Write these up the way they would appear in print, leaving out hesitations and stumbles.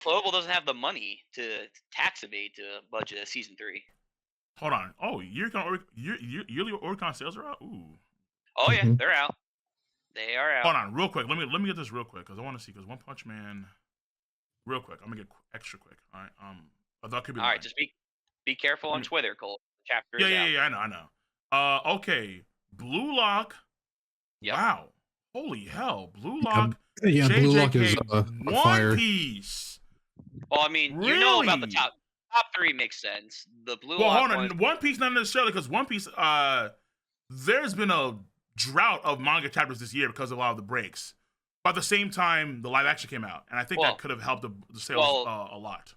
Global doesn't have the money to tax evade to budget a season 3. Hold on. Oh, yearly Oricon sales are out. Ooh. Oh yeah, Mhm. they're out. They are out. Hold on, real quick. Let me get this real quick because I want to see because One Punch Man. Real quick, I'm gonna get extra quick. All right. That could be. All right, just be careful on Twitter, Cole. The chapter Yeah, is yeah, out. yeah. I know. Okay. Blue Lock. Yep. Wow. Holy hell. Blue Lock. Yeah, Blue Lock is One fire. Piece. Well, I mean, Really? you know about the top 3 makes sense. The Blue Well, Lock hold on. One Piece not necessarily because One Piece. There's been a drought of manga chapters this year because of a lot of the breaks. But at the same time, the live action came out, and I think that could have helped the sales a lot.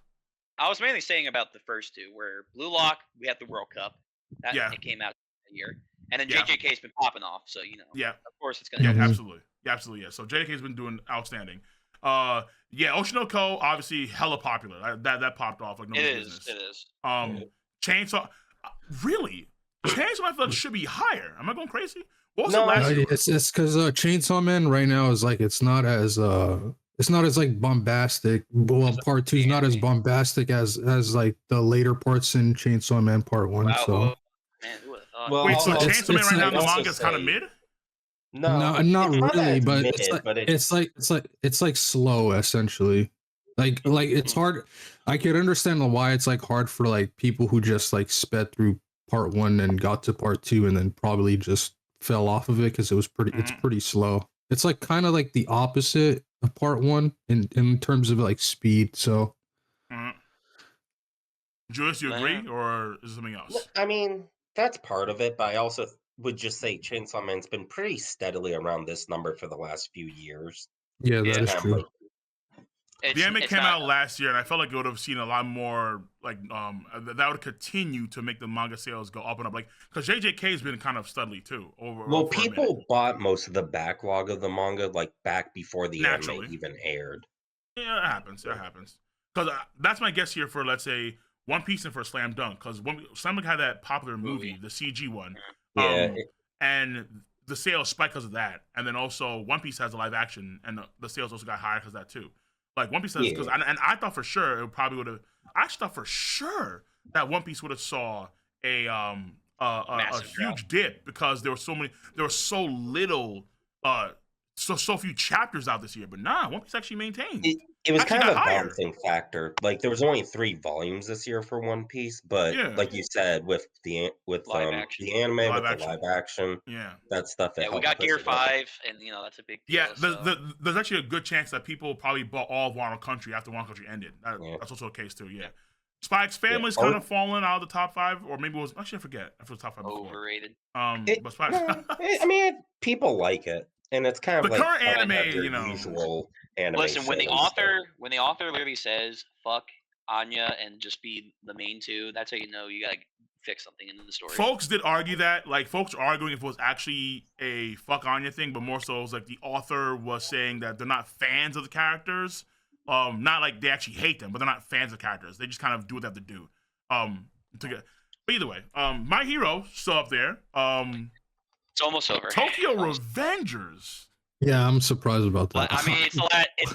I was mainly saying about the first two, where Blue Lock, we had the World Cup. It came out a year. And then JJK's been popping off, so, you know. Yeah. Of course it's going to absolutely. Yeah, absolutely, yeah. So JJK's been doing outstanding. Oshinoko, obviously, hella popular. That popped off like no business. It is. Chainsaw, really? Chainsaw, I feel like should be higher. Am I going crazy? What was No, it last year? it's because Chainsawman right now is like it's not as like bombastic. Well, part 2 is not as bombastic as like the later parts in Chainsaw Man Part 1. Wow, so, man, who would have thought? Well, wait, so Chainsaw Man right now in the manga is kind of mid? No, not really, but it's like slow essentially. Like it's hard. I could understand why it's like hard for like people who just like sped through Part 1 and got to Part 2 and then probably just fell off of it because it was it's pretty slow. It's like kind of like the opposite of Part 1 in terms of like speed. So, Julius, you agree, or is it something else? I mean, that's part of it, but I also would just say Chainsaw Man's been pretty steadily around this number for the last few years. Yeah, that is true. The anime came out last year, and I felt like it would have seen a lot more, like, that would continue to make the manga sales go up and up. Like, because JJK has been kind of steadily, too. Well, people bought most of the backlog of the manga, like, back before the anime even aired. Yeah, it happens. Because that's my guess here for, let's say, One Piece and for Slam Dunk. Because Slam Dunk had that popular movie, the CG one. Yeah. And the sales spiked because of that. And then also, One Piece has a live action, and the sales also got higher because of that, too. Like One Piece has, because and I thought for sure it probably would have. I actually thought for sure that One Piece would have saw a huge dip because there were so little, so few chapters out this year. But nah, One Piece actually maintained. It was kind of a balancing factor. Like there was only 3 volumes this year for One Piece, but like you said, with the anime, with the live action, that stuff. We got Gear 5, and you know that's a big deal. Yeah, there's actually a good chance that people probably bought all of Wano Country after Wano Country ended. That's also a case too. Yeah. Spike's Family's kind of fallen out of the top 5, or maybe it was actually I forget if it was top 5 before. Overrated. But Spike's, I mean, people like it. And it's kind of the like current anime, you know. Usual listen, when the author literally says "fuck Anya" and just be the main 2, that's how you know you gotta fix something in the story. Folks did argue that, like folks are arguing if it was actually a "fuck Anya" thing, but more so it was like the author was saying that they're not fans of the characters, not like they actually hate them, but they're not fans of characters. They just kind of do what they have to do. But either way, My Hero still up there. It's almost over. Tokyo Revengers. Yeah, I'm surprised about that. I mean,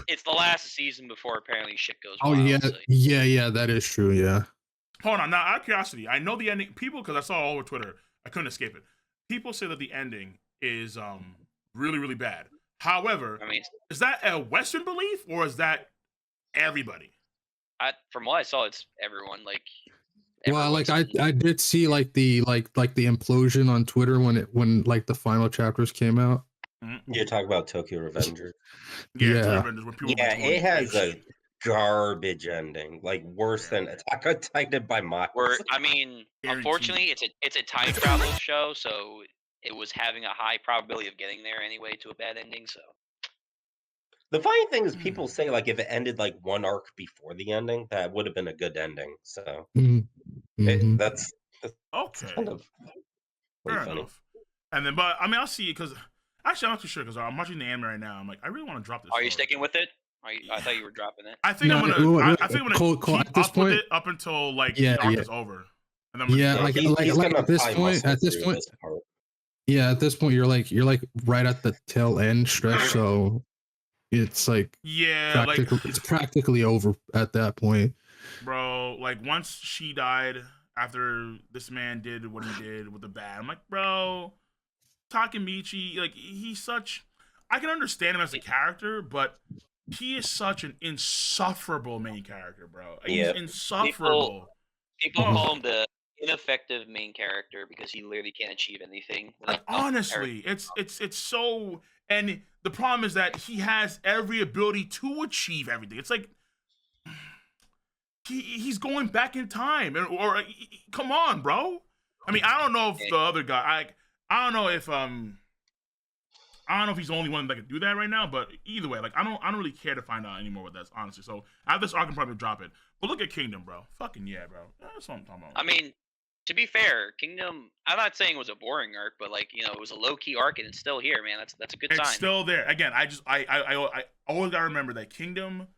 it's the last season before apparently shit goes. Oh wild, yeah, that is true. Yeah. Hold on, now out of curiosity, I know the ending. People, because I saw it all over Twitter, I couldn't escape it. People say that the ending is really, really bad. However, is that a Western belief or is that everybody? From what I saw, it's everyone. Like. Well, like I did see like the implosion on Twitter when like the final chapters came out. You're talking about Tokyo Revengers. Yeah, it has a garbage ending, like worse than Attack on Titan by miles. I mean, unfortunately, it's a time travel show, so it was having a high probability of getting there anyway to a bad ending. So. The funny thing is, people say like if it ended like one arc before the ending, that would have been a good ending. So that's okay. Kind of fair enough. And then, but I mean, I'll see because actually I'm not too sure because I'm watching the anime right now. I'm like, I really want to drop this. Are you sticking with it? I thought you were dropping it. I think I'm gonna. I think I'm gonna keep up with it up until like the arc is over. And then like at this point. Yeah, at this point you're like right at the tail end stretch, so it's like it's practically over at that point. Bro, like once she died after this man did what he did with the bat, I'm like, bro, Takemichi, like he's such. I can understand him as a character, but he is such an insufferable main character, bro. He's insufferable. People call him the ineffective main character because he literally can't achieve anything. Like, honestly, it's so. And the problem is that he has every ability to achieve everything. It's like he's going back in time, or come on, bro. I mean, I don't know if the other guy. I don't know if he's the only one that can do that right now, but either way, like I don't really care to find out anymore what that's honestly. So after this, I can probably drop it. But look at Kingdom, bro. Fucking yeah, bro. That's what I'm talking about. I mean, to be fair, Kingdom. I'm not saying it was a boring arc, but like it was a low key arc, and it's still here, man. That's a good sign. It's still there. Again, I always gotta remember that Kingdom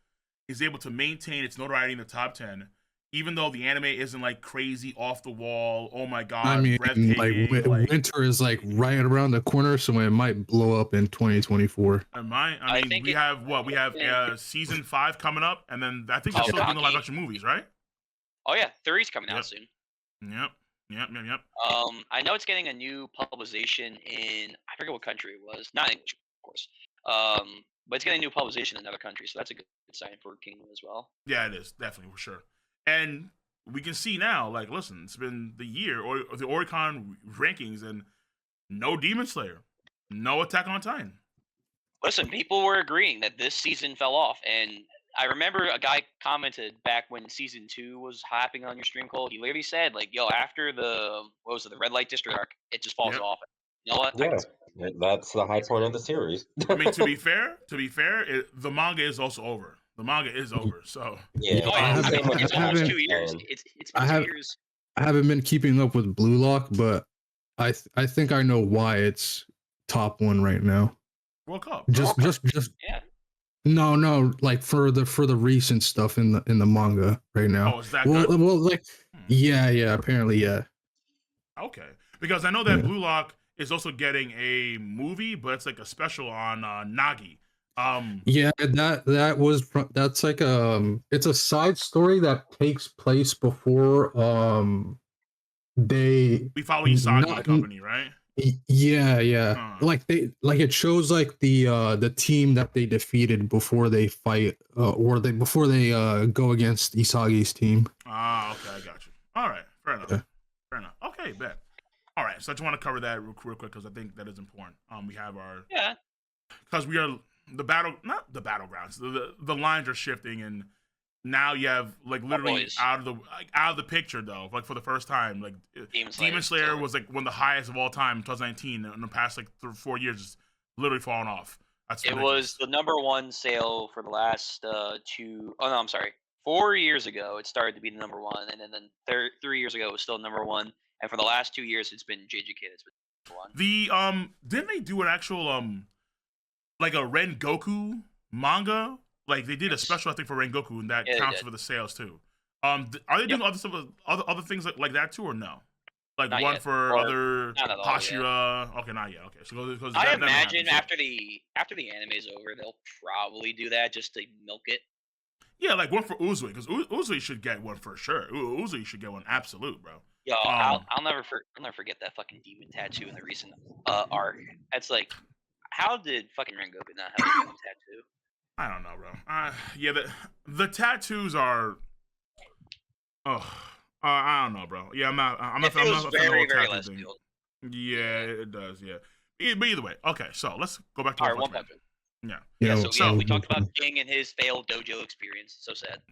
is able to maintain its notoriety in the top 10. Even though the anime isn't like crazy off the wall, oh my god! I mean, like winter is like right around the corner, so it might blow up in 2024. I mean, we have season 5 coming up, and then I think they're still doing the live action movies, right? Oh yeah, 3's coming out soon. Yep. I know it's getting a new publication in I forget what country it was, not English, of course. But it's getting a new publication in another country, so that's a good sign for Kingdom as well. Yeah, it is definitely for sure. And we can see now, like, listen, it's been the year or the Oricon rankings, and no Demon Slayer, no Attack on Titan. Listen, people were agreeing that this season fell off, and I remember a guy commented back when season 2 was happening on your stream, Cole. He literally said, like, "Yo, after the Red Light District arc, it just falls off." You know what? Yeah, that's the high point of the series. I mean, to be fair, the manga is also over. The manga is over, so it's almost 2 years. It's been 2 years. I haven't been keeping up with Blue Lock, but I think I know why it's top 1 right now. World Cup. Just yeah. No, like for the recent stuff in the manga right now. Oh, is that good? Well, like yeah, apparently yeah. Okay, because I know that Blue Lock is also getting a movie, but it's like a special on Nagi. That's like it's a side story that takes place before we follow Usagi Company, right? Yeah. Like it shows like the team that they defeated before they fight before they go against Isagi's team. Ah, okay, I got you. All right, fair enough. Okay, bet. All right, so I just want to cover that real quick because I think that is important. We have our because we are not the battlegrounds. The lines are shifting, and now you have like literally out of the picture though. Like for the first time, like Demon Slayer was like one of the highest of all time in 2019. In the past like 4 years, it's literally fallen off. It was the #1 sale for the last 4 years ago. It started to be the #1, and then 3 years ago it was still #1. And for the last 2 years, it's been JJK that's been #1. The didn't they do an actual like a Rengoku manga? Like they did a special, I think, for Rengoku, and that counts for the sales too. Are they doing other stuff, other things like that too, or no? Like not one yet. For other Hashira. Okay, not yet. Okay, so I imagine after the anime is over, they'll probably do that just to milk it. Yeah, like one for Uzui, because Uzui should get one for sure. Uzui should get one, absolute, bro. Yo, I'll never forget that fucking demon tattoo in the recent arc. That's like, how did fucking Rengoku not have a demon tattoo? I don't know, bro. Yeah, the tattoos are. I don't know, bro. Yeah, I'm not very less built. Yeah, it does. Yeah, but either way, okay. So let's go back to our One Punch Man. Yeah. So we talked about King and his failed dojo experience. So sad.